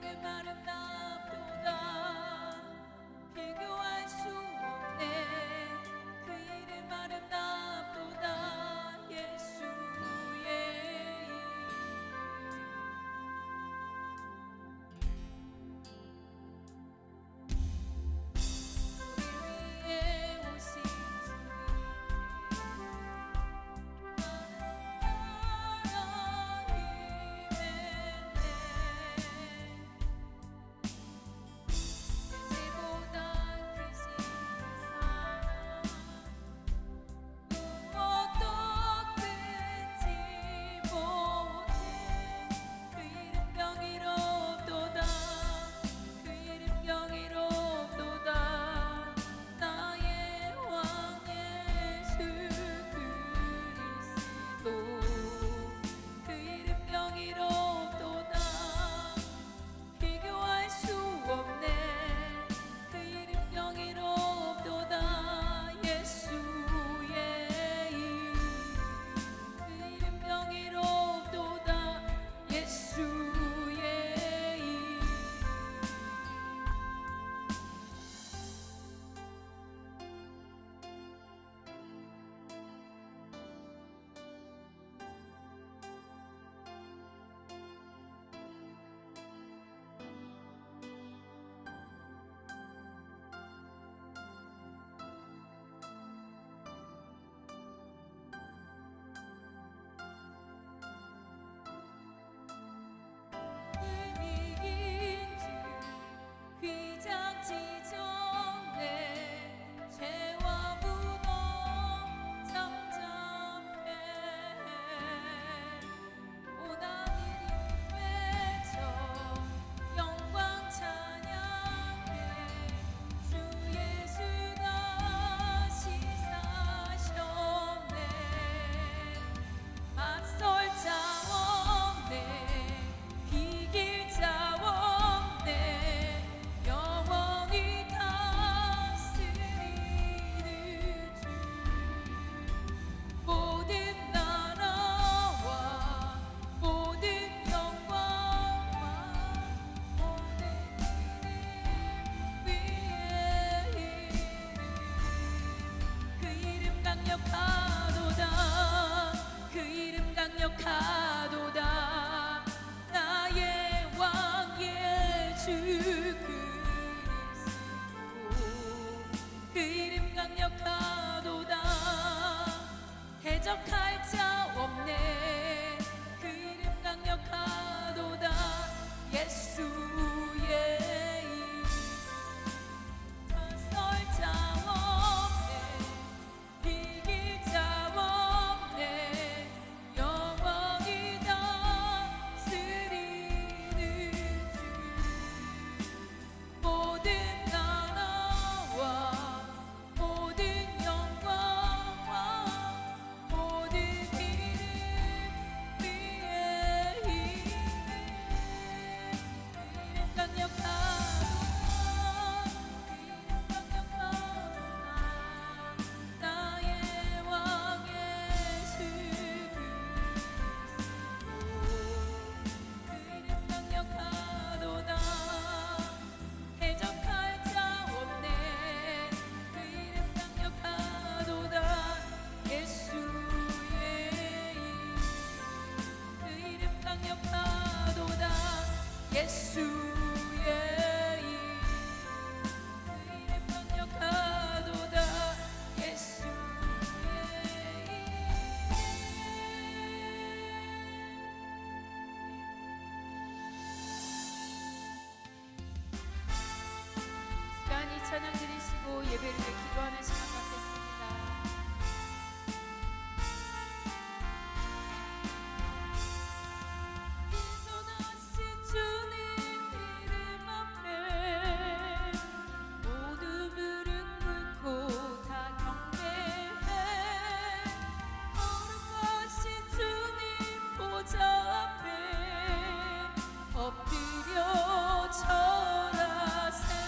이름 아름답도다 비교할 수 없네 그 이름 아름답도다 예수의 우리 위에 오신 강력하도다 나의 왕 예수 그리스도 그 이름 강력하도다 대적할 자 없네 그 이름 강력하도다 예수의 찬양 드리시고 예배를 기도하는 시간 갖겠습니다. 인존하신 주님 이름 앞에 모두 무릎 꿇고 다 경배해 거룩하신 주님 보좌 앞에 엎드려 절하세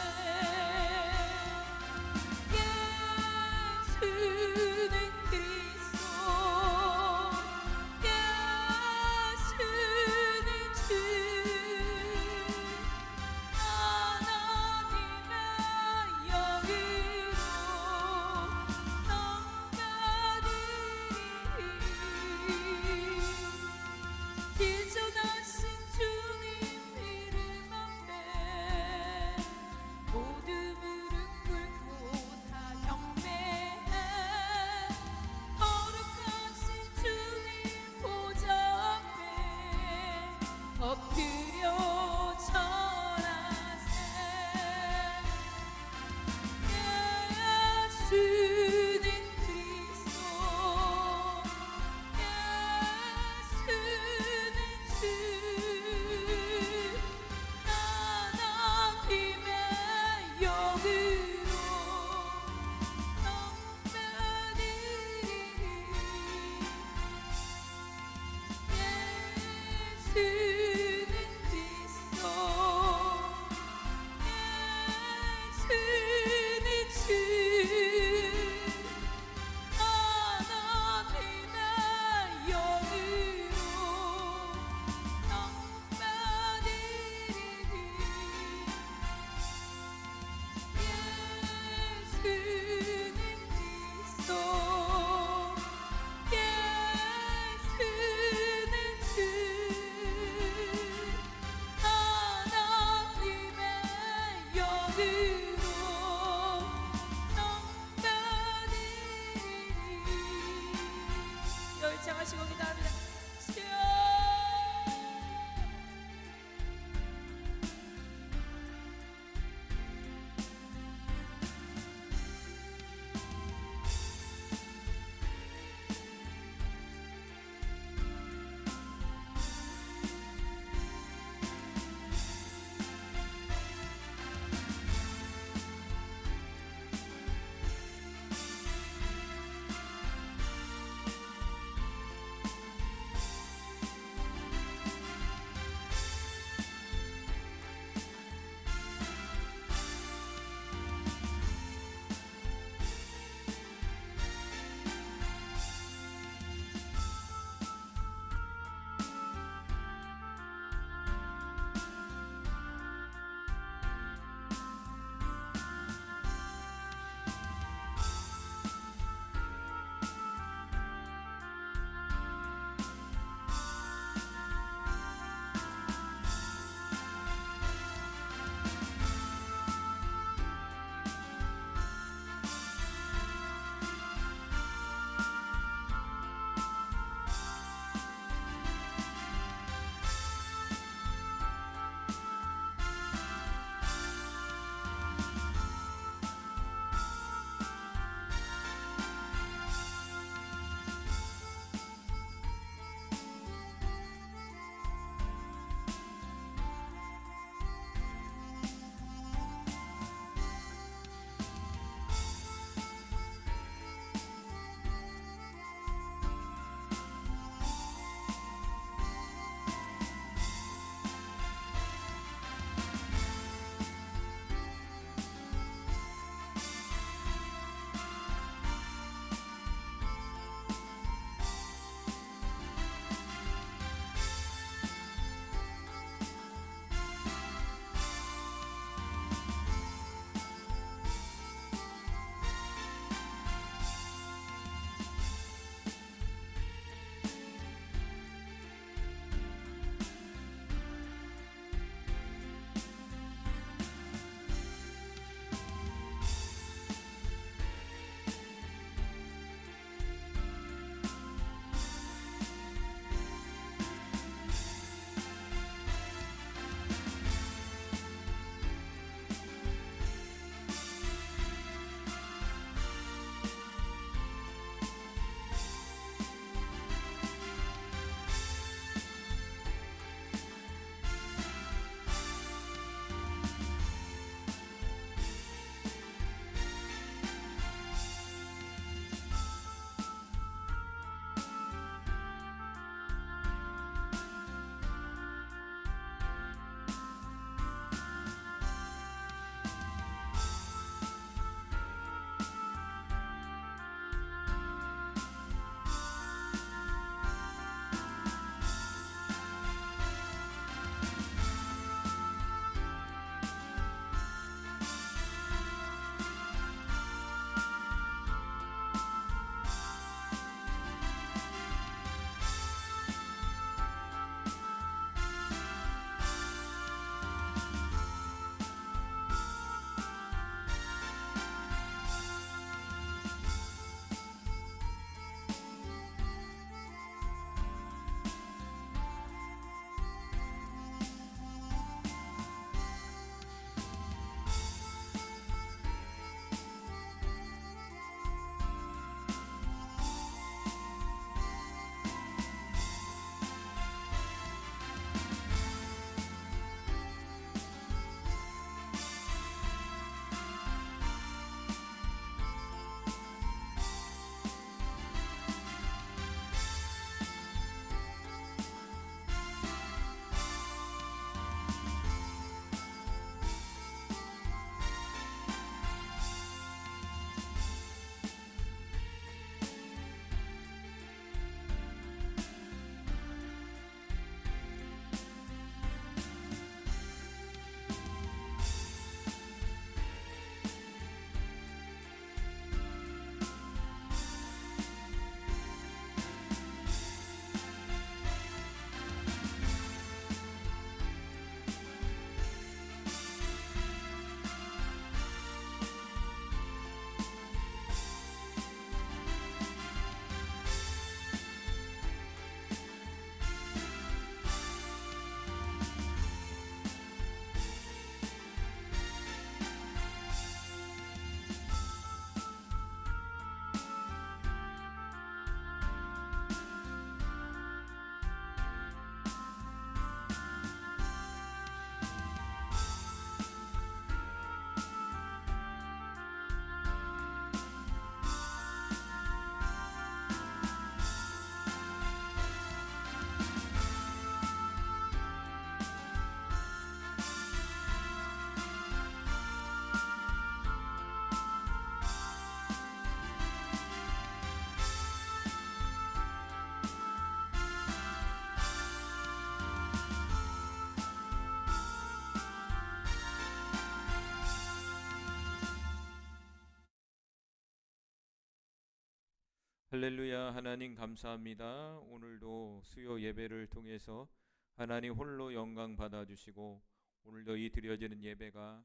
할렐루야. 하나님 감사합니다. 오늘도 수요 예배를 통해서 하나님 홀로 영광 받아주시고 오늘도 이 드려지는 예배가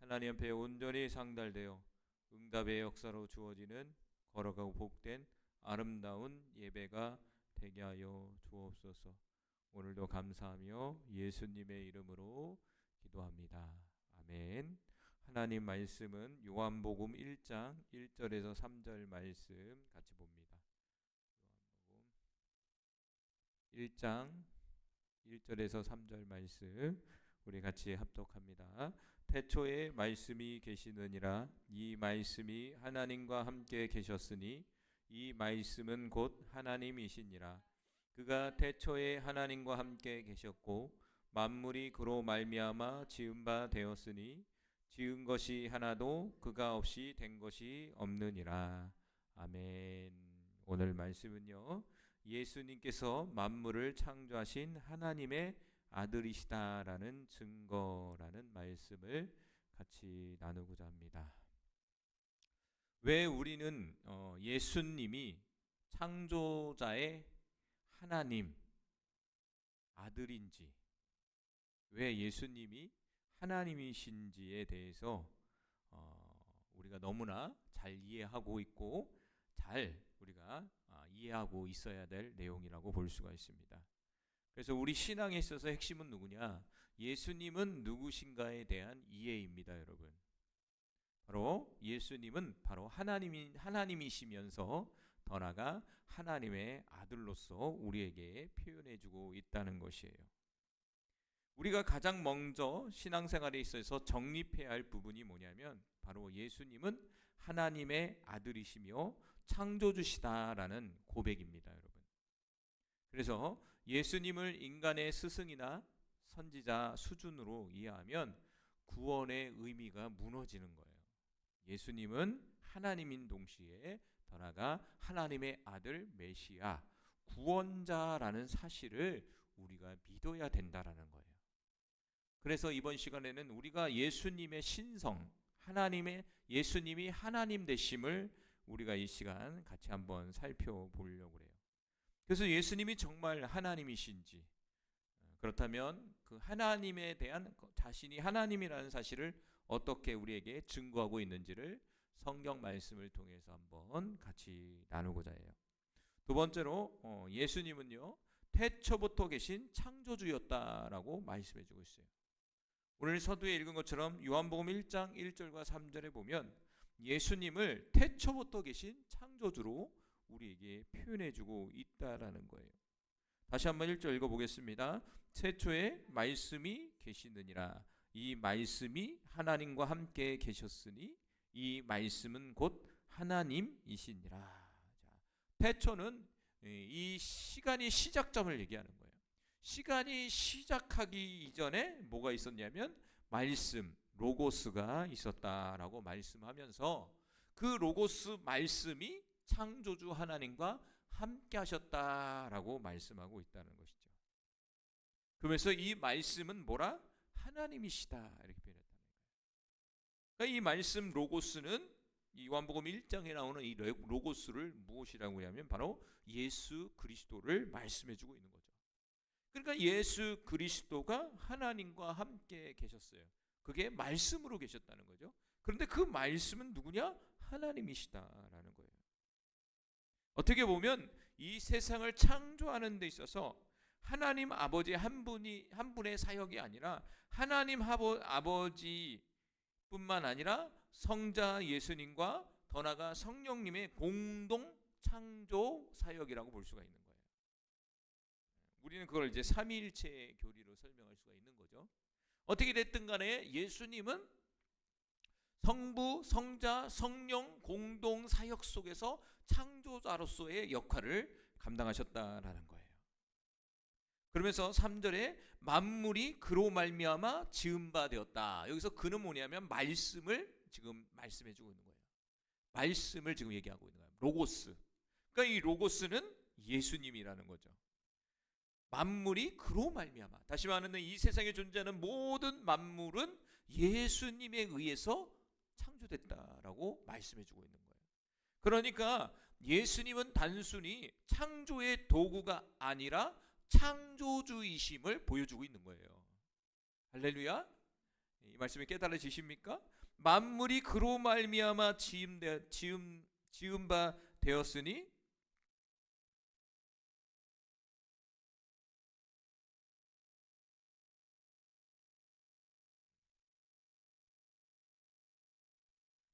하나님 앞에 온전히 상달되어 응답의 역사로 주어지는 걸어가고 복된 아름다운 예배가 되게 하여 주옵소서. 오늘도 감사하며 예수님의 이름으로 기도합니다. 아멘. 하나님 말씀은 요한복음 1장 1절에서 3절 말씀 같이 봅니다. 요한복음 1장 1절에서 3절 말씀 우리 같이 합독합니다. 태초에 말씀이 계시느니라. 이 말씀이 하나님과 함께 계셨으니 이 말씀은 곧 하나님이시니라. 그가 태초에 하나님과 함께 계셨고 만물이 그로 말미암아 지은 바 되었으니 지은 것이 하나도 그가 없이 된 것이 없느니라. 아멘. 오늘 말씀은요, 예수님께서 만물을 창조하신 하나님의 아들이시다라는 증거라는 말씀을 같이 나누고자 합니다. 왜 우리는 예수님이 창조자의 하나님 아들인지, 왜 예수님이 하나님이신지에 대해서 우리가 너무나 잘 이해하고 있고 잘 우리가 이해하고 있어야 될 내용이라고 볼 수가 있습니다. 그래서 우리 신앙에 있어서 핵심은 누구냐? 예수님은 누구신가에 대한 이해입니다, 여러분. 바로 예수님은 바로 하나님이시면서 더 나아가 하나님의 아들로서 우리에게 표현해주고 있다는 것이에요. 우리가 가장 먼저 신앙생활에 있어서 정립해야 할 부분이 뭐냐면 바로 예수님은 하나님의 아들이시며 창조주시다라는 고백입니다, 여러분. 그래서 예수님을 인간의 스승이나 선지자 수준으로 이해하면 구원의 의미가 무너지는 거예요. 예수님은 하나님인 동시에 더 나아가 하나님의 아들 메시아 구원자라는 사실을 우리가 믿어야 된다라는 거예요. 그래서 이번 시간에는 우리가 예수님의 신성, 예수님이 하나님 되심을 우리가 이 시간 같이 한번 살펴보려고 해요. 그래서 예수님이 정말 하나님이신지, 그렇다면 그 하나님에 대한 자신이 하나님이라는 사실을 어떻게 우리에게 증거하고 있는지를 성경 말씀을 통해서 한번 같이 나누고자 해요. 두 번째로 예수님은요, 태초부터 계신 창조주였다라고 말씀해 주고 있어요. 오늘 서두에 읽은 것처럼 요한복음 1장 1절과 3절에 보면 예수님을 태초부터 계신 창조주로 우리에게 표현해 주고 있다라는 거예요. 다시 한번 1절 읽어보겠습니다. 태초에 말씀이 계시느니라. 이 말씀이 하나님과 함께 계셨으니 이 말씀은 곧 하나님이시니라. 태초는 이 시간이 시작점을 얘기하는 거예요. 시간이 시작하기 이전에 뭐가 있었냐면 말씀, 로고스가 있었다라고 말씀하면서 그 로고스 말씀이 창조주 하나님과 함께 하셨다라고 말씀하고 있다는 것이죠. 그러면서 이 말씀은 뭐라? 하나님이시다 이렇게 표현했다는 거예요. 그러니까 이 말씀 로고스는 이 요한복음 1장에 나오는 이 로고스를 무엇이라고 하냐면 바로 예수 그리스도를 말씀해 주고 있는 거죠. 그러니까 예수 그리스도가 하나님과 함께 계셨어요. 그게 말씀으로 계셨다는 거죠. 그런데 그 말씀은 누구냐? 하나님이시다라는 거예요. 어떻게 보면 이 세상을 창조하는 데 있어서 하나님 아버지 한 분의 사역이 아니라 하나님 아버지뿐만 아니라 성자 예수님과 더 나아가 성령님의 공동 창조 사역이라고 볼 수가 있는 거예요. 우리는 그걸 이제 삼위일체 교리로 설명할 수가 있는 거죠. 어떻게 됐든 간에 예수님은 성부, 성자, 성령 공동 사역 속에서 창조자로서의 역할을 감당하셨다라는 거예요. 그러면서 3절에 만물이 그로 말미암아 지은 바 되었다. 여기서 그는 뭐냐면 말씀을 지금 말씀해 주고 있는 거예요. 말씀을 지금 얘기하고 있는 거예요. 로고스. 그러니까 이 로고스는 예수님이라는 거죠. 만물이 그로 말미암아. 다시 말하면 이 세상에 존재하는 모든 만물은 예수님에 의해서 창조됐다라고 말씀해 주고 있는 거예요. 그러니까 예수님은 단순히 창조의 도구가 아니라 창조주이심을 보여주고 있는 거예요. 할렐루야. 이 말씀이 깨달아지십니까? 만물이 그로 말미암아 지은 바 되었으니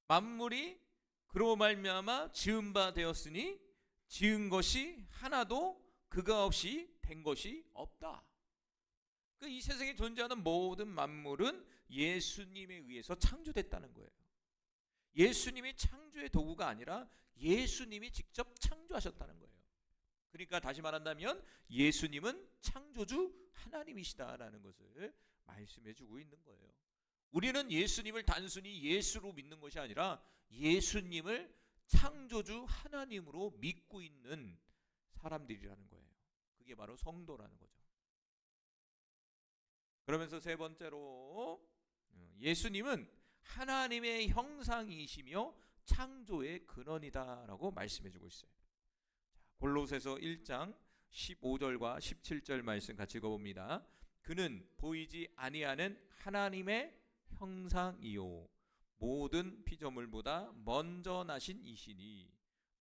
만물이 그로 말미암아 지은 바 되었으니 지은 것이 하나도 그가 없이 된 것이 없다. 이 세상에 존재하는 모든 만물은 예수님에 의해서 창조됐다는 거예요. 예수님이 창조의 도구가 아니라 예수님이 직접 창조하셨다는 거예요. 그러니까 다시 말한다면 예수님은 창조주 하나님이시다라는 것을 말씀해 주고 있는 거예요. 우리는 예수님을 단순히 예수로 믿는 것이 아니라 예수님을 창조주 하나님으로 믿고 있는 사람들이라는 거예요. 그게 바로 성도라는 거죠. 그러면서 세 번째로 예수님은 하나님의 형상이시며 창조의 근원이다라고 말씀해 주고 있어요. 골로새서 1장 15절과 17절 말씀 같이 읽어봅니다. 그는 보이지 아니하는 하나님의 형상이요 모든 피조물보다 먼저 나신 이시니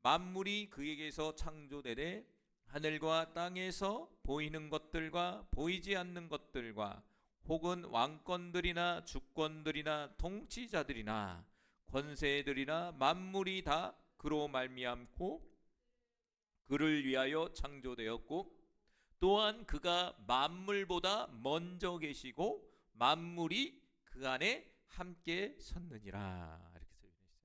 만물이 그에게서 창조되되 하늘과 땅에서 보이는 것들과 보이지 않는 것들과 혹은 왕권들이나 주권들이나 통치자들이나 권세들이나 만물이 다 그로 말미암고 그를 위하여 창조되었고 또한 그가 만물보다 먼저 계시고 만물이 그 안에 함께 섰느니라. 이렇게 써져 있어요.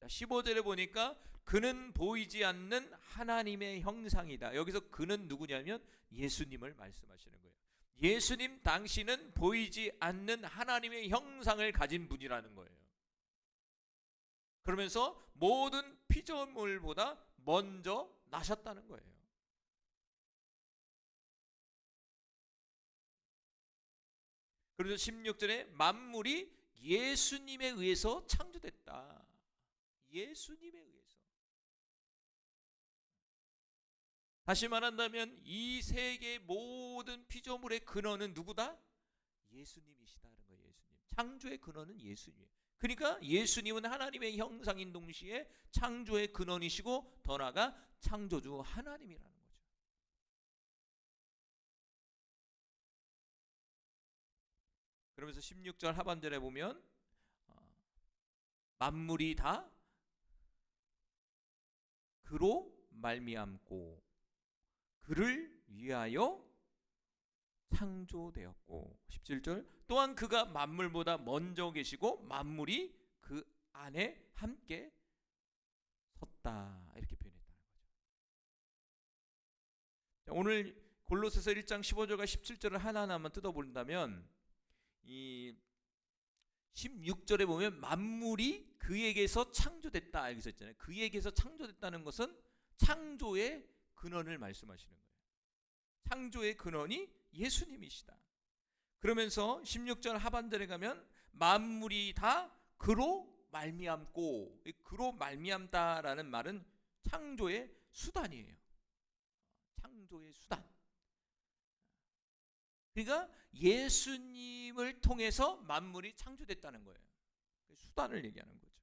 15절에 보니까 그는 보이지 않는 하나님의 형상이다. 여기서 그는 누구냐면 예수님을 말씀하시는 거예요. 예수님 당신은 보이지 않는 하나님의 형상을 가진 분이라는 거예요. 그러면서 모든 피조물보다 먼저 나셨다는 거예요. 그래서 16절에 만물이 예수님에 의해서 창조됐다. 예수님에 의해서. 다시 말한다면 이 세계 모든 피조물의 근원은 누구다? 예수님이시다는 거예요. 예수님. 창조의 근원은 예수님이에요. 그러니까 예수님은 하나님의 형상인 동시에 창조의 근원이시고 더 나아가 창조주 하나님이라는 거죠. 그러면서 16절 하반절에 보면 만물이 다 그로 말미암고 그를 위하여 창조되었고 17절 또한 그가 만물보다 먼저 계시고 만물이 그 안에 함께 섰다 이렇게 표현했다는 거죠. 자, 오늘 골로새서 1장 15절과 17절을 하나하나만 뜯어본다면 이 16절에 보면 만물이 그에게서 창조됐다 이렇게 써있잖아요. 그에게서 창조됐다는 것은 창조의 근원을 말씀하시는 거예요. 창조의 근원이 예수님이시다. 그러면서 16절 하반절에 가면 만물이 다 그로 말미암고, 그로 말미암다라는 말은 창조의 수단이에요. 창조의 수단. 그러니까 예수님을 통해서 만물이 창조됐다는 거예요. 수단을 얘기하는 거죠.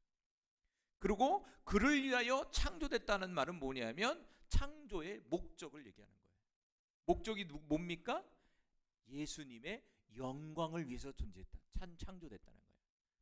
그리고 그를 위하여 창조됐다는 말은 뭐냐면 창조의 목적을 얘기하는 거예요. 목적이 뭡니까? 예수님의 영광을 위해서 존재했다. 창조됐다는 거예요.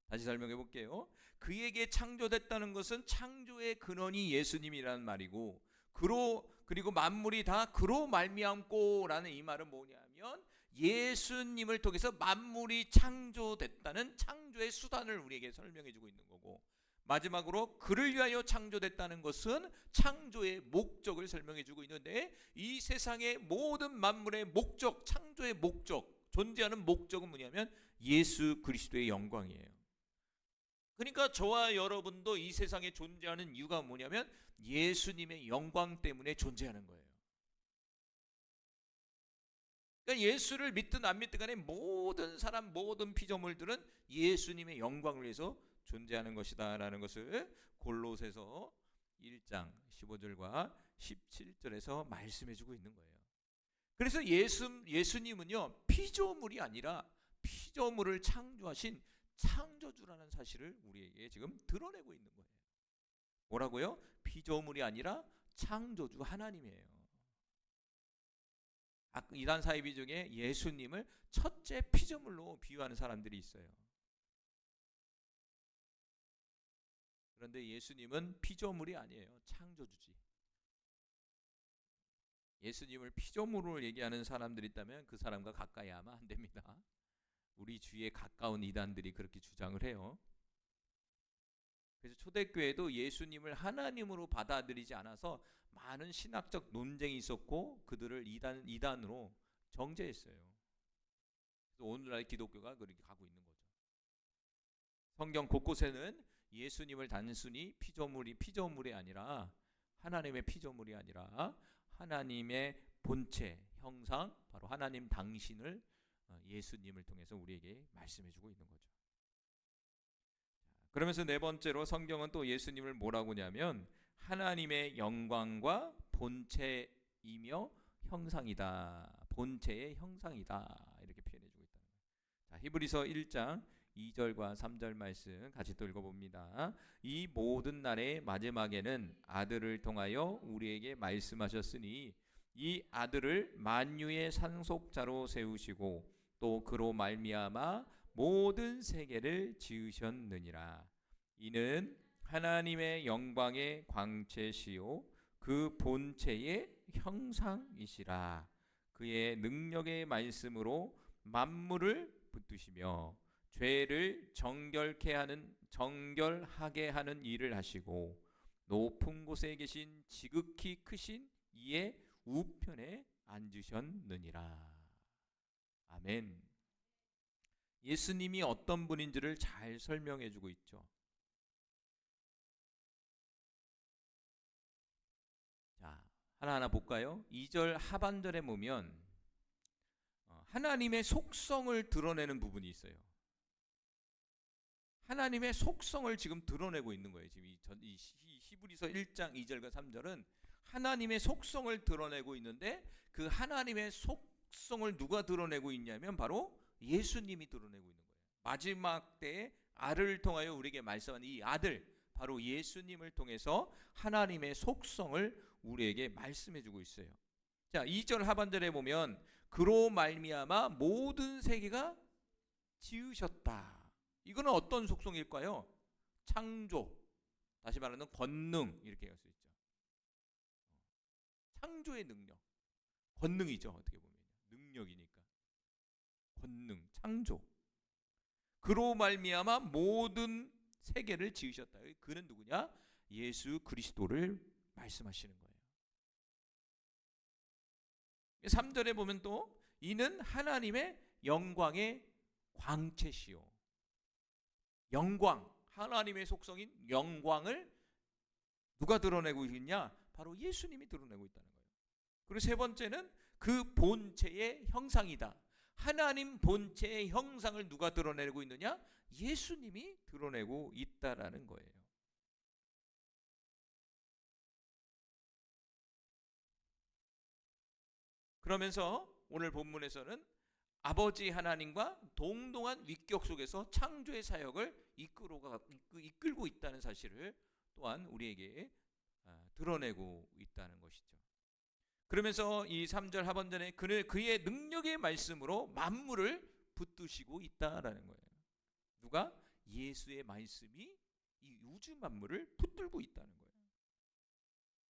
다시 설명해 볼게요. 그에게 창조됐다는 것은 창조의 근원이 예수님이라는 말이고 그리고 만물이 다 그로 말미암고라는 이 말은 뭐냐면 예수님을 통해서 만물이 창조됐다는 창조의 수단을 우리에게 설명해 주고 있는 거고 마지막으로 그를 위하여 창조됐다는 것은 창조의 목적을 설명해 주고 있는데 이 세상의 모든 만물의 목적, 창조의 목적, 존재하는 목적은 뭐냐면 예수 그리스도의 영광이에요. 그러니까 저와 여러분도 이 세상에 존재하는 이유가 뭐냐면 예수님의 영광 때문에 존재하는 거예요. 그러니까 예수를 믿든 안 믿든 간에 모든 사람, 모든 피조물들은 예수님의 영광을 위해서 존재하는 것이다 라는 것을 골로새서 1장 15절과 17절에서 말씀해 주고 있는 거예요. 그래서 예수님은요 피조물이 아니라 피조물을 창조하신 창조주라는 사실을 우리에게 지금 드러내고 있는 거예요. 뭐라고요? 피조물이 아니라 창조주 하나님이에요. 이단 사이비 중에 예수님을 첫째 피조물로 비유하는 사람들이 있어요. 그런데 예수님은 피조물이 아니에요. 창조주지. 예수님을 피조물로 얘기하는 사람들이 있다면 그 사람과 가까이 하면 안 됩니다. 우리 주위에 가까운 이단들이 그렇게 주장을 해요. 그래서 초대교회도 예수님을 하나님으로 받아들이지 않아서 많은 신학적 논쟁이 있었고 그들을 이단으로 정죄했어요. 그래서 오늘날 기독교가 그렇게 가고 있는 거죠. 성경 곳곳에는 예수님을 단순히 피조물이 아니라 하나님의 피조물이 아니라 하나님의 본체, 형상, 바로 하나님 당신을 예수님을 통해서 우리에게 말씀해주고 있는 거죠. 그러면서 네 번째로 성경은 또 예수님을 뭐라고 하냐면 하나님의 영광과 본체이며 형상이다. 본체의 형상이다. 이렇게 표현해주고 있다는 거예요. 자, 히브리서 1장 2절과 3절 말씀 같이 또 읽어봅니다. 이 모든 날의 마지막에는 아들을 통하여 우리에게 말씀하셨으니 이 아들을 만유의 상속자로 세우시고 또 그로 말미암아 모든 세계를 지으셨느니라. 이는 하나님의 영광의 광채시요 그 본체의 형상이시라. 그의 능력의 말씀으로 만물을 붙드시며 죄를 정결하게 하는 일을 하시고 높은 곳에 계신 지극히 크신 이의 우편에 앉으셨느니라. 아멘. 예수님이 어떤 분인지를 잘 설명해 주고 있죠. 자, 하나하나 볼까요? 2절 하반절에 보면 하나님의 속성을 드러내는 부분이 있어요. 하나님의 속성을 지금 드러내고 있는 거예요. 지금 이 히브리서 1장 2절과 3절은 하나님의 속성을 드러내고 있는데 그 하나님의 속성을 누가 드러내고 있냐면 바로 예수님이 드러내고 있는 거예요. 마지막 때에 아들을 통하여 우리에게 말씀한 이 아들, 바로 예수님을 통해서 하나님의 속성을 우리에게 말씀해 주고 있어요. 자, 2절 하반절에 보면 그로 말미암아 모든 세계가 지으셨다. 이거는 어떤 속성일까요? 창조, 다시 말하는 권능, 이렇게 할 수 있죠. 창조의 능력, 권능이죠. 어떻게 보면 능력이니까 권능, 창조. 그로 말미암아 모든 세계를 지으셨다. 그는 누구냐? 예수 그리스도를 말씀하시는 거예요. 3절에 보면 또 이는 하나님의 영광의 광채시요. 영광, 하나님의 속성인 영광을 누가 드러내고 있냐? 바로 예수님이 드러내고 있다는 거예요. 그리고 세 번째는 그 본체의 형상이다. 하나님 본체의 형상을 누가 드러내고 있느냐? 예수님이 드러내고 있다라는 거예요. 그러면서 오늘 본문에서는 아버지 하나님과 동등한 위격 속에서 창조의 사역을 이끌고 있다는 사실을 또한 우리에게 드러내고 있다는 것이죠. 그러면서 이 3절 하반절에 그의 능력의 말씀으로 만물을 붙드시고 있다라는 거예요. 누가? 예수의 말씀이 이 우주 만물을 붙들고 있다는 거예요.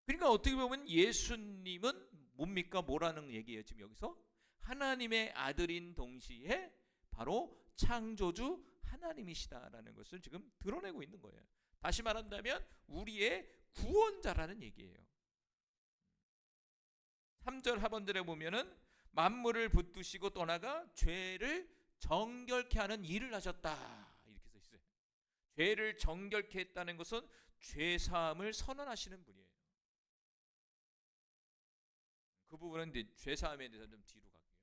그러니까 어떻게 보면 예수님은 뭡니까? 뭐라는 얘기예요? 지금 여기서 하나님의 아들인 동시에 바로 창조주 하나님이시다라는 것을 지금 드러내고 있는 거예요. 다시 말한다면 우리의 구원자라는 얘기예요. 3절 하반절에 보면은 만물을 붙드시고 떠나가 죄를 정결케 하는 일을 하셨다. 이렇게 써 있어요. 죄를 정결케 했다는 것은 죄 사함을 선언하시는 분이에요. 그 부분은 이제 죄 사함에 대해서 좀 뒤로 갈게요.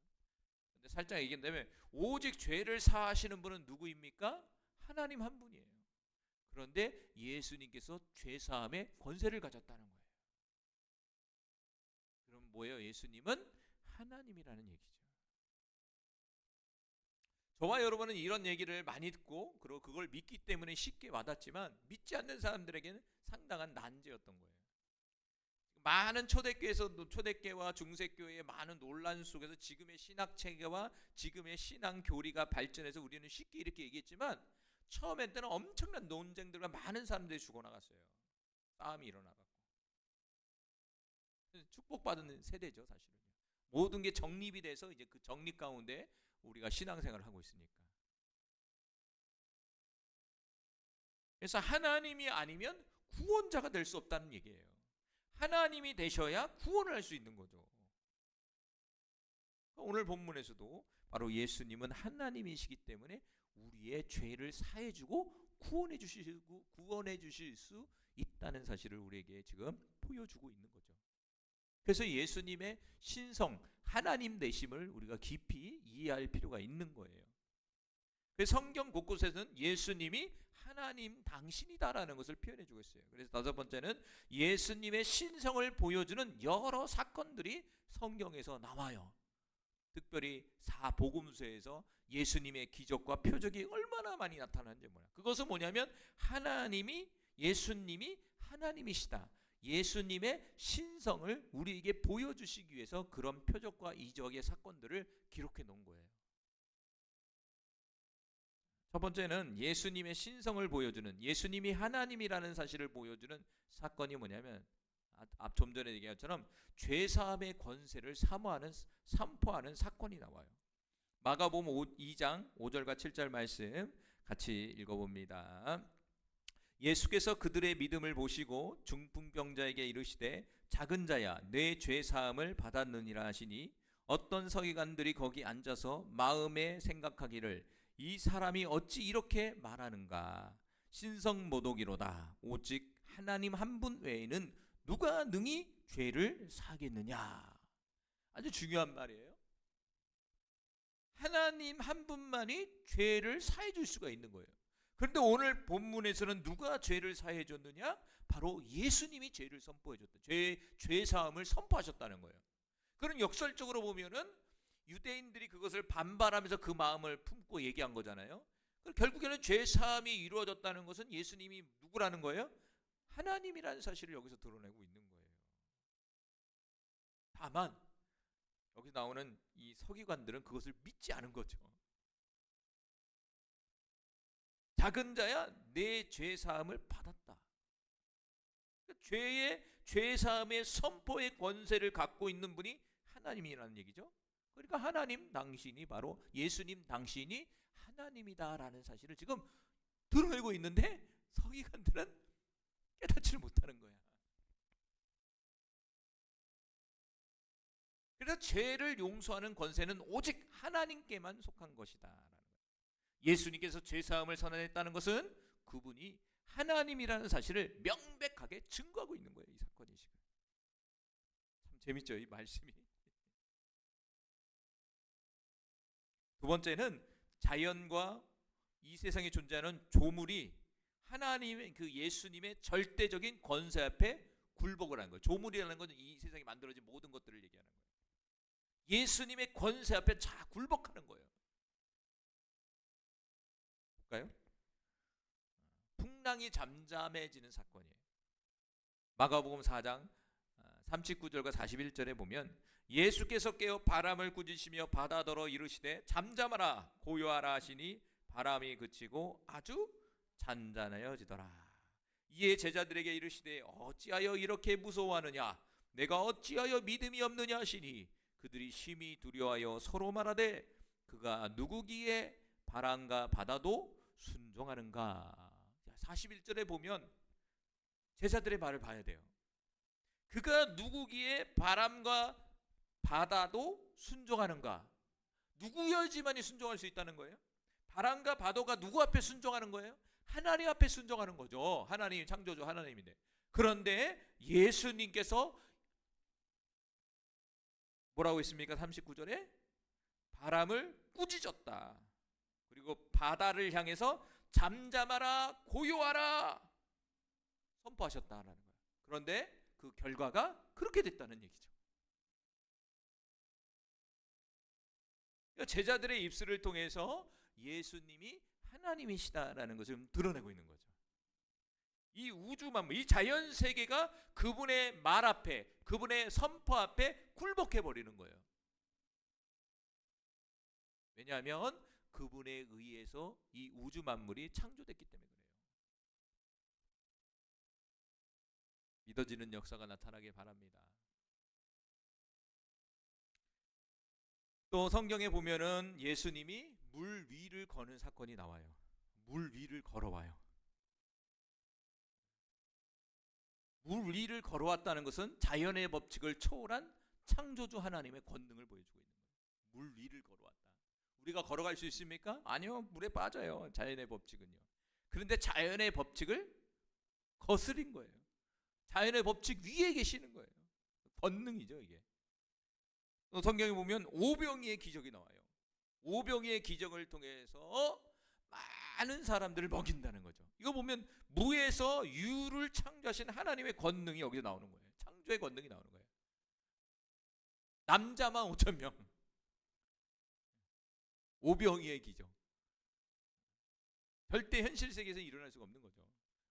근데 살짝 얘기한다면 오직 죄를 사하시는 분은 누구입니까? 하나님 한 분이에요. 그런데 예수님께서 죄 사함의 권세를 가졌다는 거예요. 그럼 뭐예요? 예수님은 하나님이라는 얘기죠. 저와 여러분은 이런 얘기를 많이 듣고 그리고 그걸 믿기 때문에 쉽게 와닿지만 믿지 않는 사람들에게는 상당한 난제였던 거예요. 많은 초대교회와 중세교회의 많은 논란 속에서 지금의 신학 체계와 지금의 신앙 교리가 발전해서 우리는 쉽게 이렇게 얘기했지만 처음에 때는 엄청난 논쟁들과 많은 사람들이 죽어나갔어요. 싸움이 일어나갖고 축복받은 세대죠, 사실은요. 모든 게 정립이 돼서 이제 그 정립 가운데 우리가 신앙생활을 하고 있으니까. 그래서 하나님이 아니면 구원자가 될 수 없다는 얘기예요. 하나님이 되셔야 구원을 할 수 있는 거죠. 오늘 본문에서도 바로 예수님은 하나님이시기 때문에 우리의 죄를 사해주고 구원해 주실 수 있다는 사실을 우리에게 지금 보여주고 있는 거죠. 그래서 예수님의 신성, 하나님 되심을 우리가 깊이 이해할 필요가 있는 거예요. 그래서 성경 곳곳에서는 예수님이 하나님 당신이다라는 것을 표현해 주고 있어요. 그래서 다섯 번째는 예수님의 신성을 보여주는 여러 사건들이 성경에서 나와요. 특별히 사복음서에서 예수님의 기적과 표적이 얼마나 많이 나타나는지 몰라요. 그것은 뭐냐면 예수님이 하나님이시다. 예수님의 신성을 우리에게 보여주시기 위해서 그런 표적과 이적의 사건들을 기록해 놓은 거예요. 첫 번째는 예수님의 신성을 보여주는, 예수님이 하나님이라는 사실을 보여주는 사건이 뭐냐면 앞 좀 전에 얘기한 것처럼 죄사함의 권세를 선포하는 사건이 나와요. 마가복음 2장 5절과 7절 말씀 같이 읽어봅니다. 예수께서 그들의 믿음을 보시고 중풍병자에게 이르시되 작은 자야 내 죄사함을 받았느니라 하시니 어떤 서기관들이 거기 앉아서 마음에 생각하기를 이 사람이 어찌 이렇게 말하는가 신성모독이로다 오직 하나님 한 분 외에는 누가 능히 죄를 사하겠느냐. 아주 중요한 말이에요. 하나님 한 분만이 죄를 사해 줄 수가 있는 거예요. 그런데 오늘 본문에서는 누가 죄를 사해 줬느냐? 바로 예수님이 죄를 선포해 줬다. 죄 사함을 선포하셨다는 거예요. 그런 역설적으로 보면은 유대인들이 그것을 반발하면서 그 마음을 품고 얘기한 거잖아요. 결국에는 죄 사함이 이루어졌다는 것은 예수님이 누구라는 거예요? 하나님이라는 사실을 여기서 드러내고 있는 거예요. 다만 여기 나오는 이 서기관들은 그것을 믿지 않은 거죠. 작은 자야 내 죄 사함을 받았다. 죄 사함의 선포의 권세를 갖고 있는 분이 하나님이라는 얘기죠. 그러니까 하나님 당신이 바로 예수님 당신이 하나님이다라는 사실을 지금 드러내고 있는데 서기관들은 깨닫지를 못하는 거야. 그래서 죄를 용서하는 권세는 오직 하나님께만 속한 것이다라는 거예요. 예수님께서 죄 사함을 선언했다는 것은 그분이 하나님이라는 사실을 명백하게 증거하고 있는 거예요. 이 사건이 지금 참 재밌죠, 이 말씀이. 두 번째는 자연과 이 세상에 존재하는 조물이 하나님의 그 예수님의 절대적인 권세 앞에 굴복을 하는 거예요. 조물이라는 것은 이 세상에 만들어진 모든 것들을 얘기하는 거예요. 예수님의 권세 앞에 자 굴복하는 거예요. 볼까요? 풍랑이 잠잠해지는 사건이에요. 마가복음 4장 39절과 41절에 보면 예수께서 깨어 바람을 꾸짖으시며 바다더러 이르시되 잠잠하라 고요하라 하시니 바람이 그치고 아주 잔잔하여지더라. 이에 제자들에게 이르시되 어찌하여 이렇게 무서워하느냐 내가 어찌하여 믿음이 없느냐 하시니 그들이 심히 두려워하여 서로 말하되 그가 누구기에 바람과 바다도 순종하는가. 41절에 보면 제자들의 말을 봐야 돼요. 그가 누구기에 바람과 바다도 순종하는가. 누구여야지만이 순종할 수 있다는 거예요. 바람과 바다가 누구 앞에 순종하는 거예요? 하나님 앞에 순종하는 거죠. 하나님 창조주 하나님인데. 그런데 예수님께서 뭐라고 했습니까? 39절에 바람을 꾸짖었다. 그리고 바다를 향해서 잠잠하라 고요하라 선포하셨다라는 거예요. 그런데 그 결과가 그렇게 됐다는 얘기죠. 제자들의 입술을 통해서 예수님이 하나님이시다라는 것을 드러내고 있는 거죠. 이 우주 만물, 이 자연 세계가 그분의 말 앞에, 그분의 선포 앞에 굴복해 버리는 거예요. 왜냐하면 그분에 의해서 이 우주 만물이 창조됐기 때문에 그래요. 믿어지는 역사가 나타나길 바랍니다. 또 성경에 보면은 예수님이 물 위를 거는 사건이 나와요. 물 위를 걸어와요. 물 위를 걸어왔다는 것은 자연의 법칙을 초월한 창조주 하나님의 권능을 보여주고 있는 거예요. 물 위를 걸어왔다. 우리가 걸어갈 수 있습니까? 아니요. 물에 빠져요. 자연의 법칙은요. 그런데 자연의 법칙을 거스린 거예요. 자연의 법칙 위에 계시는 거예요. 권능이죠, 이게. 또 성경에 보면 오병이의 기적이 나와요. 오병이의 기적을 통해서 많은 사람들을 먹인다는 거죠. 이거 보면 무에서 유를 창조하신 하나님의 권능이 여기서 나오는 거예요. 창조의 권능이 나오는 거예요. 남자만 5,000명. 오병이의 기적. 절대 현실 세계에서 일어날 수가 없는 거죠.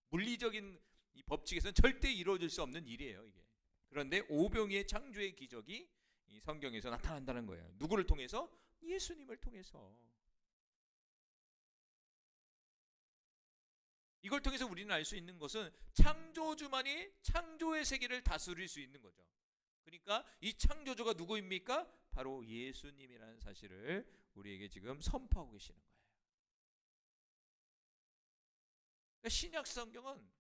물리적인 이 법칙에서는 절대 이루어질 수 없는 일이에요, 이게. 그런데 오병이의 창조의 기적이 이 성경에서 나타난다는 거예요. 누구를 통해서? 예수님을 통해서. 이걸 통해서 우리는 알 수 있는 것은 창조주만이 창조의 세계를 다스릴 수 있는 거죠. 그러니까 이 창조주가 누구입니까? 바로 예수님이라는 사실을 우리에게 지금 선포하고 계시는 거예요. 그러니까 신약 성경은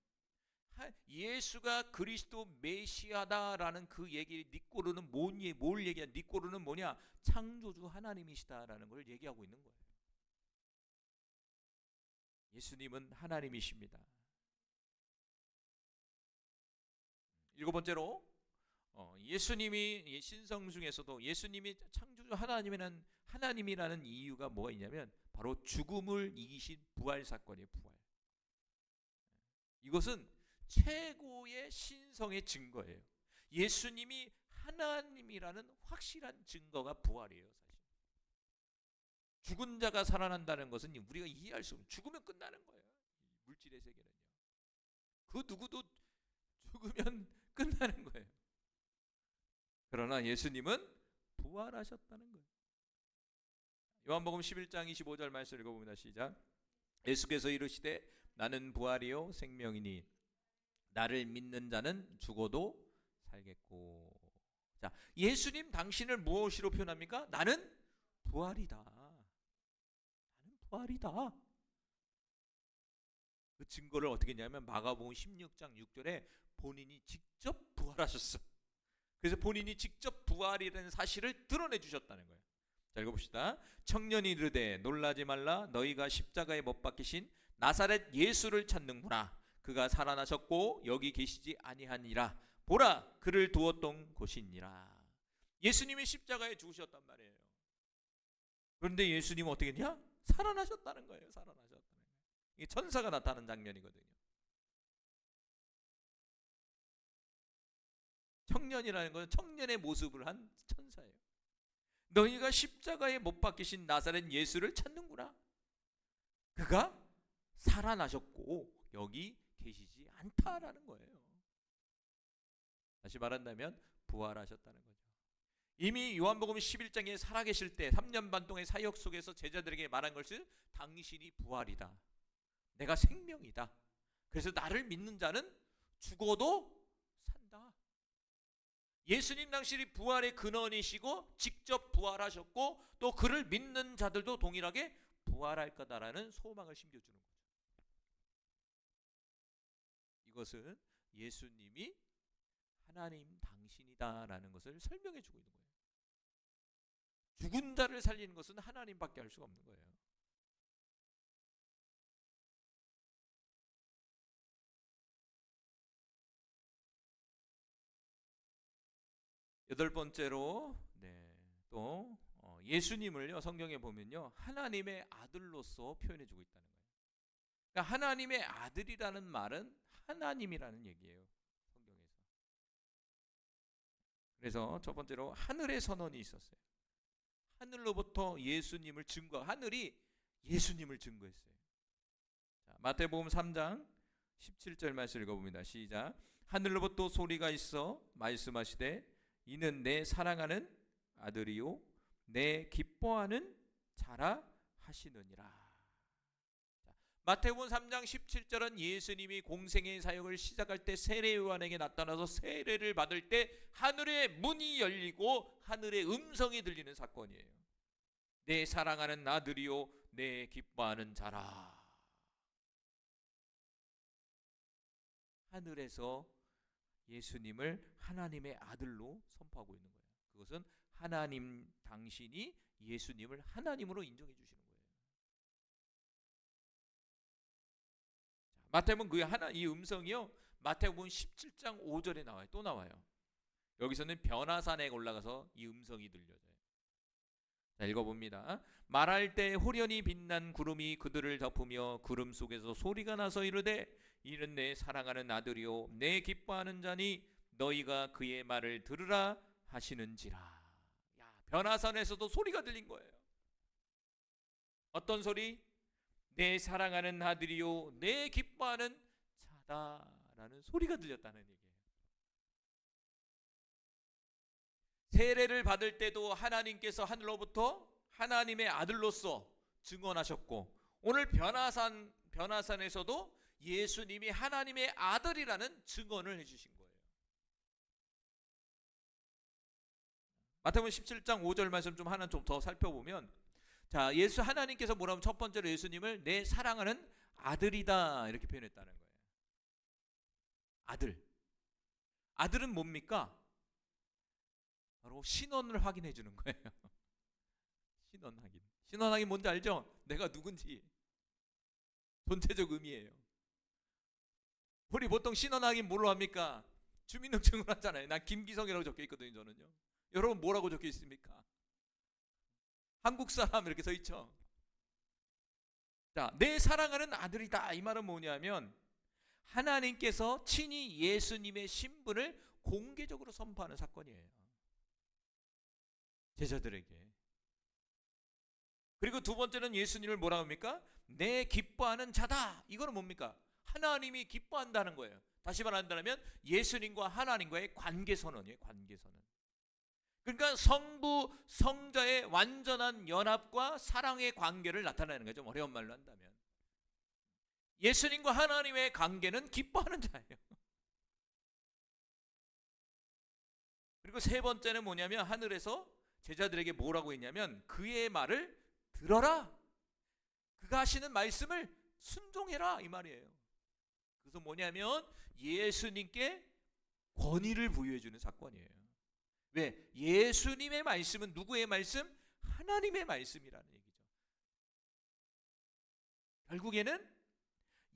예수가 그리스도 메시아다라는 그 얘기, 니꼬르는 뭘 얘기한? 니꼬르는 뭐냐? 창조주 하나님이시다라는 걸 얘기하고 있는 거예요. 예수님은 하나님이십니다. 일곱 번째로 예수님이 신성 중에서도 예수님이 창조주 하나님이라는 이유가 뭐가 있냐면 바로 죽음을 이기신 부활 사건이에요. 부활. 이것은 최고의 신성의 증거예요. 예수님이 하나님이라는 확실한 증거가 부활이에요. 사실 죽은 자가 살아난다는 것은 우리가 이해할 수 없는, 죽으면 끝나는 거예요. 물질의 세계는요. 그 누구도 죽으면 끝나는 거예요. 그러나 예수님은 부활하셨다는 거예요. 요한복음 11장 25절 말씀 읽어봅니다. 시작. 예수께서 이르시되 나는 부활이요 생명이니 나를 믿는 자는 죽어도 살겠고. 자, 예수님 당신을 무엇으로 표현합니까? 나는 부활이다. 나는 부활이다. 그 증거를 어떻게 했냐면 마가복음 16장 6절에 본인이 직접 부활하셨어. 그래서 본인이 직접 부활이라는 사실을 드러내 주셨다는 거예요. 자, 읽어봅시다. 청년이 이르되 놀라지 말라. 너희가 십자가에 못 박히신 나사렛 예수를 찾는구나. 그가 살아나셨고 여기 계시지 아니하니라. 보라, 그를 두었던 곳이니라. 예수님이 십자가에 죽으셨단 말이에요. 그런데 예수님은 어떻게 했냐? 살아나셨다는 거예요. 살아나셨다는 거예요. 이게 천사가 나타나는 장면이거든요. 청년이라는 것은 청년의 모습을 한 천사예요. 너희가 십자가에 못 박히신 나사렛 예수를 찾는구나. 그가 살아나셨고 여기 계시지 않다라는 거예요. 다시 말한다면 부활하셨다는 거죠. 이미 요한복음 11장에 살아계실 때 3년 반 동안의 사역 속에서 제자들에게 말한 것은 당신이 부활이다. 내가 생명이다. 그래서 나를 믿는 자는 죽어도 산다. 예수님 당신이 부활의 근원이시고 직접 부활하셨고 또 그를 믿는 자들도 동일하게 부활할 거다라는 소망을 심겨주는 거죠. 이것은 예수님이 하나님 당신이다라는 것을 설명해 주고 있는 거예요. 죽은 자를 살리는 것은 하나님밖에 할 수가 없는 거예요. 여덟 번째로 또 예수님을요 성경에 보면요 하나님의 아들로서 표현해 주고 있다는 거예요. 그러니까 하나님의 아들이라는 말은 하나님이라는 얘기예요. 성경에서. 그래서 첫 번째로 하늘의 선언이 있었어요. 하늘로부터 예수님을 하늘이 예수님을 증거했어요. 자, 마태복음 3장 17절 말씀 읽어봅니다. 시작. 하늘로부터 소리가 있어 말씀하시되 이는 내 사랑하는 아들이요 내 기뻐하는 자라 하시느니라. 마태복음 3장 17절은 예수님이 공생의 사역을 시작할 때 세례 요한에게 나타나서 세례를 받을 때 하늘의 문이 열리고 하늘의 음성이 들리는 사건이에요. 내 사랑하는 아들이요 내 기뻐하는 자라. 하늘에서 예수님을 하나님의 아들로 선포하고 있는 거예요. 그것은 하나님 당신이 예수님을 하나님으로 인정해 주시는 거예요. 마태복음 이 음성이요. 마태복음 17장 5절에 나와요. 또 나와요. 여기서는 변화산에 올라가서 이 음성이 들려져요. 자, 읽어봅니다. 말할 때 호련히 빛난 구름이 그들을 덮으며 구름 속에서 소리가 나서 이르되 이는 내 사랑하는 아들이요 내 기뻐하는 자니 너희가 그의 말을 들으라 하시는지라. 야, 변화산에서도 소리가 들린 거예요. 어떤 소리? 내 사랑하는 아들이요 내 기뻐하는 자다라는 소리가 들렸다는 얘기예요. 세례를 받을 때도 하나님께서 하늘로부터 하나님의 아들로서 증언하셨고, 오늘 변화산에서도 예수님이 하나님의 아들이라는 증언을 해주신 거예요. 마태복음 17장 5절 말씀 좀 하나 좀 더 살펴보면, 자, 하나님께서 뭐라면 첫 번째로 예수님을 내 사랑하는 아들이다 이렇게 표현했다는 거예요. 아들은 뭡니까? 바로 신원을 확인해 주는 거예요. 신원 확인 뭔지 알죠? 내가 누군지 존재적 의미예요. 우리 보통 신원 확인 뭘로 합니까? 주민등록증으로 하잖아요. 난 김기성이라고 적혀 있거든요. 저는요. 여러분 뭐라고 적혀 있습니까? 한국 사람 이렇게 써 있죠. 자, 내 사랑하는 아들이다 이 말은 뭐냐면 하나님께서 친히 예수님의 신분을 공개적으로 선포하는 사건이에요. 제자들에게. 그리고 두 번째는 예수님을 뭐라고 합니까? 내 기뻐하는 자다. 이거는 뭡니까? 하나님이 기뻐한다는 거예요. 다시 말한다면 예수님과 하나님과의 관계선언이에요. 관계선언. 그러니까 성부 성자의 완전한 연합과 사랑의 관계를 나타내는 거죠. 어려운 말로 한다면 예수님과 하나님의 관계는 기뻐하는 자예요. 그리고 세 번째는 뭐냐면 하늘에서 제자들에게 뭐라고 했냐면 그의 말을 들어라. 그가 하시는 말씀을 순종해라 이 말이에요. 그래서 뭐냐면 예수님께 권위를 부여해 주는 사건이에요. 왜? 예수님의 말씀은 누구의 말씀? 하나님의 말씀이라는 얘기죠. 결국에는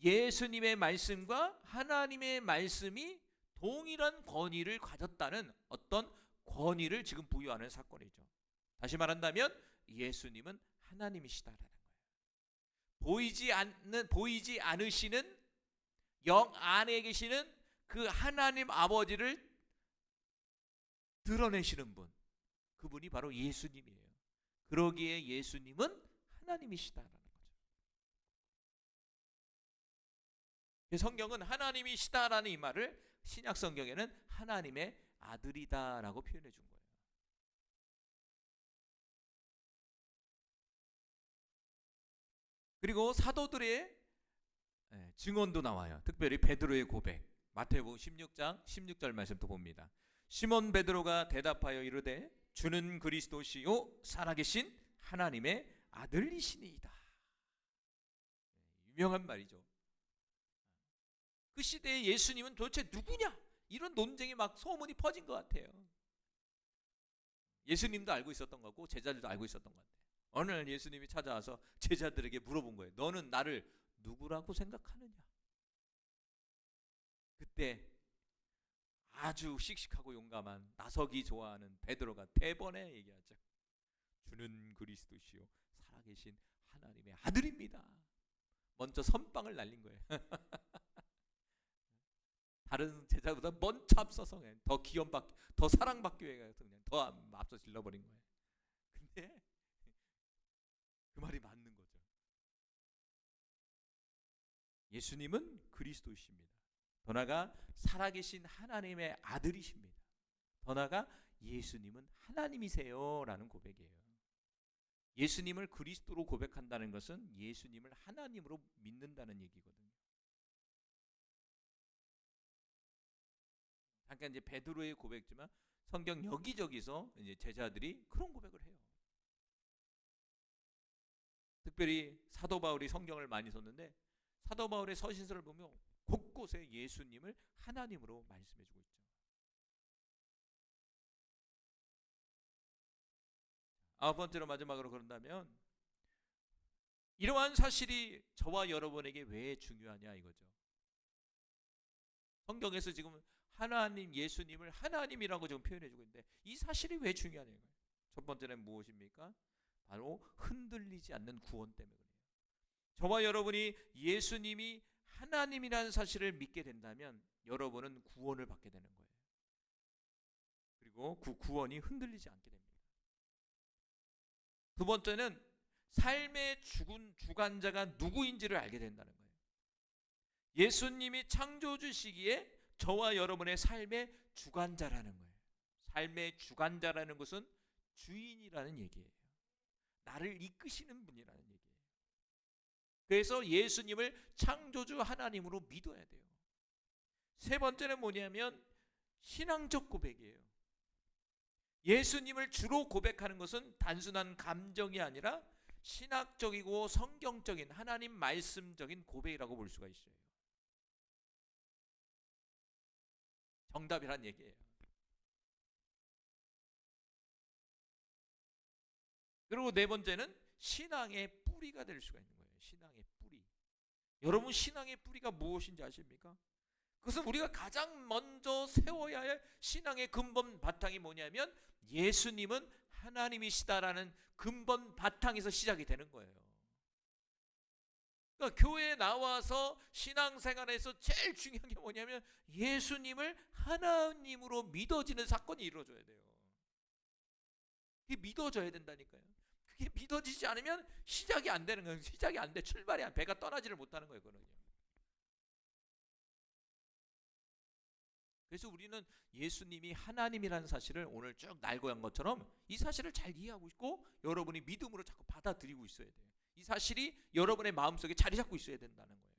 예수님의 말씀과 하나님의 말씀이 동일한 권위를 가졌다는 어떤 권위를 지금 부여하는 사건이죠. 다시 말한다면 예수님은 하나님이시다라는 거예요. 보이지 않으시는 영 안에 계시는 그 하나님 아버지를 드러내시는 분, 그분이 바로 예수님이에요. 그러기에 예수님은 하나님이시다라는 거죠. 성경은 하나님이시다라는 이 말을 신약 성경에는 하나님의 아들이다라고 표현해 준 거예요. 그리고 사도들의 증언도 나와요. 특별히 베드로의 고백. 마태복음 16장 16절 말씀도 봅니다. 시몬 베드로가 대답하여 이르되 주는 그리스도시요 살아계신 하나님의 아들이시니이다. 유명한 말이죠. 그 시대에 예수님은 도대체 누구냐? 이런 논쟁이 막 소문이 퍼진 것 같아요. 예수님도 알고 있었던 거고 제자들도 알고 있었던 것 같아요. 어느 날 예수님이 찾아와서 제자들에게 물어본 거예요. 너는 나를 누구라고 생각하느냐? 그때 아주 씩씩하고 용감한 나서기 좋아하는 베드로가 대번에 얘기하죠. 주는 그리스도시요 살아계신 하나님의 아들입니다. 먼저 선빵을 날린 거예요. 다른 제자보다 먼저 앞서서 더 기원받기, 더 사랑받기 위해서 그냥 더 앞서 질러버린 거예요. 근데 그 말이 맞는 거죠. 예수님은 그리스도이십니다. 더 나아가 살아계신 하나님의 아들이십니다. 더 나아가 예수님은 하나님이세요 라는 고백이에요. 예수님을 그리스도로 고백한다는 것은 예수님을 하나님으로 믿는다는 얘기거든요. 잠깐 이제 베드로의 고백지만 성경 여기저기서 이제 제자들이 그런 고백을 해요. 특별히 사도 바울이 성경을 많이 썼는데 사도 바울의 서신서를 보면 곳곳에 예수님을 하나님으로 말씀해주고 있죠. 아홉 번째로 마지막으로 그런다면 이러한 사실이 저와 여러분에게 왜 중요하냐 이거죠. 성경에서 지금 하나님, 예수님을 하나님이라고 지금 표현해주고 있는데 이 사실이 왜 중요하냐 이거예요. 첫 번째는 무엇입니까? 바로 흔들리지 않는 구원 때문에 그래요. 저와 여러분이 예수님이 하나님이라는 사실을 믿게 된다면 여러분은 구원을 받게 되는 거예요. 그리고 그 구원이 흔들리지 않게 됩니다. 두 번째는 삶의 주관자가 누구인지를 알게 된다는 거예요. 예수님이 창조주시기에 저와 여러분의 삶의 주관자라는 거예요. 삶의 주관자라는 것은 주인이라는 얘기예요. 나를 이끄시는 분이라는 얘기예요. 그래서 예수님을 창조주 하나님으로 믿어야 돼요. 세 번째는 뭐냐면 신앙적 고백이에요. 예수님을 주로 고백하는 것은 단순한 감정이 아니라 신학적이고 성경적인 하나님 말씀적인 고백이라고 볼 수가 있어요. 정답이란 얘기예요. 그리고 네 번째는 신앙의 뿌리가 될 수가 있는 거예요. 신앙의 뿌리. 여러분 신앙의 뿌리가 무엇인지 아십니까? 그것은 우리가 가장 먼저 세워야 할 신앙의 근본 바탕이 뭐냐면 예수님은 하나님이시다라는 근본 바탕에서 시작이 되는 거예요. 그러니까 교회에 나와서 신앙생활에서 제일 중요한 게 뭐냐면 예수님을 하나님으로 믿어지는 사건이 이루어져야 돼요. 그게 믿어져야 된다니까요. 그게 믿어지지 않으면 시작이 안 되는 거예요. 시작이 안 돼. 출발이 안 돼. 배가 떠나지를 못하는 거예요. 그거는요. 그래서 우리는 예수님이 하나님이라는 사실을 오늘 쭉 날고 간 것처럼 이 사실을 잘 이해하고 있고 여러분이 믿음으로 자꾸 받아들이고 있어야 돼요. 이 사실이 여러분의 마음속에 자리 잡고 있어야 된다는 거예요.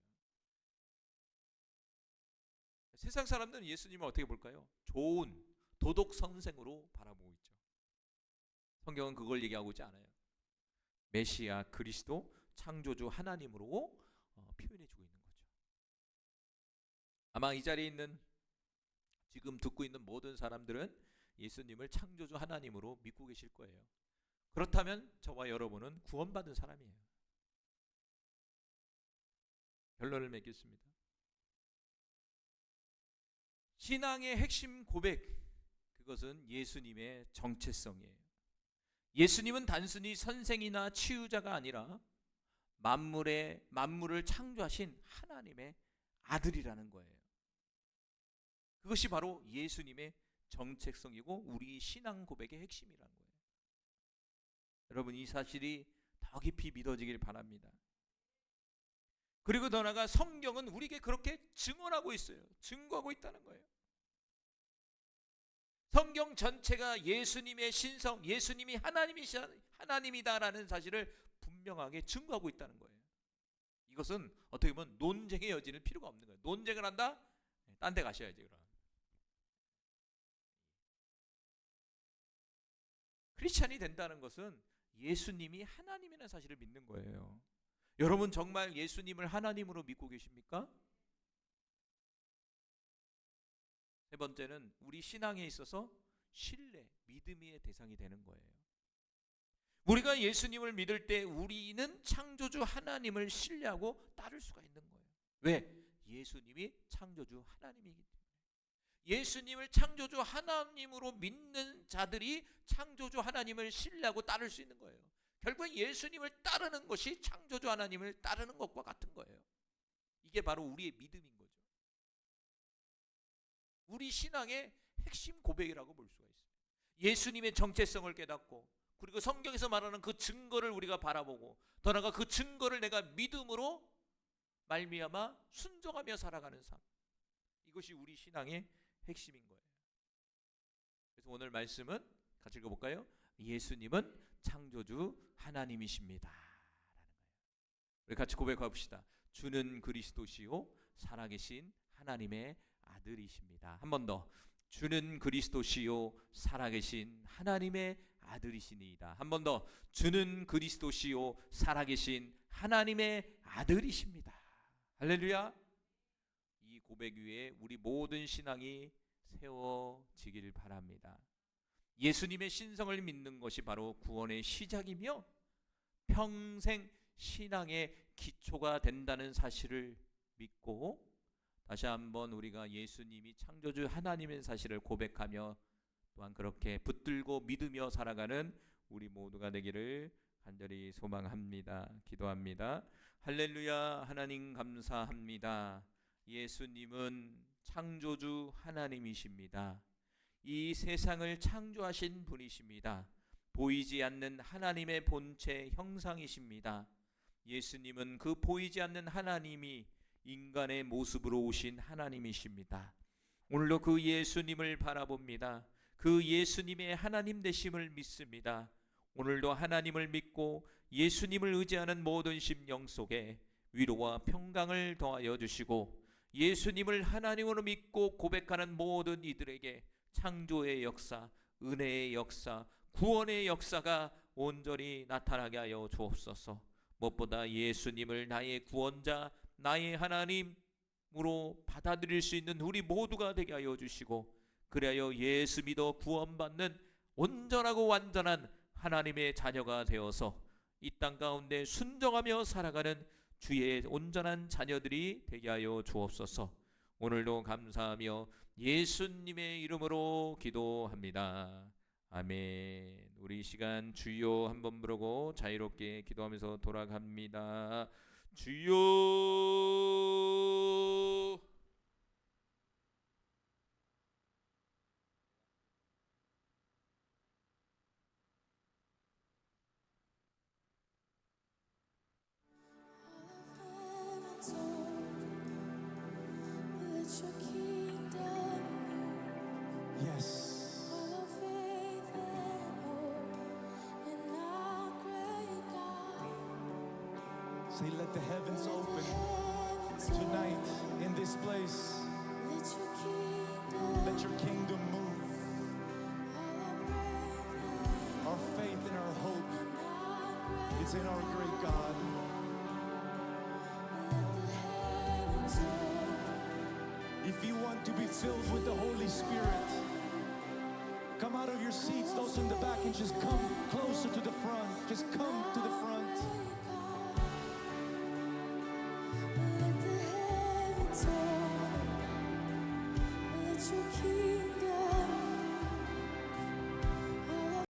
세상 사람들은 예수님을 어떻게 볼까요? 좋은 도덕 선생으로 바라보고 있죠. 성경은 그걸 얘기하고 있지 않아요. 메시아 그리스도 창조주 하나님으로 표현해주고 있는 거죠. 아마 이 자리에 있는 지금 듣고 있는 모든 사람들은 예수님을 창조주 하나님으로 믿고 계실 거예요. 그렇다면 저와 여러분은 구원받은 사람이에요. 결론을 맺겠습니다. 신앙의 핵심 고백, 그것은 예수님의 정체성이에요. 예수님은 단순히 선생이나 치유자가 아니라 만물을 창조하신 하나님의 아들이라는 거예요. 그것이 바로 예수님의 정체성이고 우리 신앙 고백의 핵심이라는 거예요. 여러분 이 사실이 더 깊이 믿어지길 바랍니다. 그리고 더 나아가 성경은 우리에게 그렇게 증언하고 있어요. 증거하고 있다는 거예요. 성경 전체가 예수님의 신성, 예수님이 하나님이다라는 사실을 분명하게 증거하고 있다는 거예요. 이것은 어떻게 보면 논쟁의 여지는 필요가 없는 거예요. 논쟁을 한다? 딴 데 가셔야지. 그럼 크리스찬이 된다는 것은 예수님이 하나님이라는 사실을 믿는 거예요. 여러분 정말 예수님을 하나님으로 믿고 계십니까? 세 번째는 우리 신앙에 있어서 신뢰, 믿음의 대상이 되는 거예요. 우리가 예수님을 믿을 때 우리는 창조주 하나님을 신뢰하고 따를 수가 있는 거예요. 왜? 예수님이 창조주 하나님이기 때문에. 예수님을 창조주 하나님으로 믿는 자들이 창조주 하나님을 신뢰하고 따를 수 있는 거예요. 결국 예수님을 따르는 것이 창조주 하나님을 따르는 것과 같은 거예요. 이게 바로 우리의 믿음인 거죠. 우리 신앙의 핵심 고백이라고 볼 수가 있어요. 예수님의 정체성을 깨닫고 그리고 성경에서 말하는 그 증거를 우리가 바라보고 더 나아가 그 증거를 내가 믿음으로 말미암아 순종하며 살아가는 삶. 이것이 우리 신앙의 핵심인 거예요. 그래서 오늘 말씀은 같이 읽어볼까요? 예수님은 창조주 하나님이십니다 라는 거예요. 우리 같이 고백해봅시다. 주는 그리스도시요 살아계신 하나님의 아들이십니다. 한 번 더. 주는 그리스도시요 살아계신 하나님의 아들이시니이다. 한 번 더. 주는 그리스도시요 살아계신 하나님의 아들이십니다. 할렐루야. 이 고백 위에 우리 모든 신앙이 세워지길 바랍니다. 예수님의 신성을 믿는 것이 바로 구원의 시작이며 평생 신앙의 기초가 된다는 사실을 믿고, 다시 한번 우리가 예수님이 창조주 하나님의 사실을 고백하며 또한 그렇게 붙들고 믿으며 살아가는 우리 모두가 되기를 간절히 소망합니다. 기도합니다. 할렐루야. 하나님 감사합니다. 예수님은 창조주 하나님이십니다. 이 세상을 창조하신 분이십니다. 보이지 않는 하나님의 본체 형상이십니다. 예수님은 그 보이지 않는 하나님이 인간의 모습으로 오신 하나님이십니다. 오늘도 그 예수님을 바라봅니다. 그 예수님의 하나님 되심을 믿습니다. 오늘도 하나님을 믿고 예수님을 의지하는 모든 심령 속에 위로와 평강을 더하여 주시고, 예수님을 하나님으로 믿고 고백하는 모든 이들에게 창조의 역사, 은혜의 역사, 구원의 역사가 온전히 나타나게 하여 주옵소서. 무엇보다 예수님을 나의 구원자, 나의 하나님으로 받아들일 수 있는 우리 모두가 되게 하여 주시고, 그리하여 예수 믿어 구원받는 온전하고 완전한 하나님의 자녀가 되어서 이 땅 가운데 순종하며 살아가는 주의 온전한 자녀들이 되게 하여 주옵소서. 오늘도 감사하며 예수님의 이름으로 기도합니다. 아멘. 우리 이 시간 주여 한번 부르고 자유롭게 기도하면서 돌아갑니다. 주여. Yes. Say, let the heavens open tonight in this place. Let your kingdom move. Our faith and our hope is in our great God. If you want to be filled with the Holy Spirit, come out of your seats, those in the back, and just come closer to the front. Just come to the front.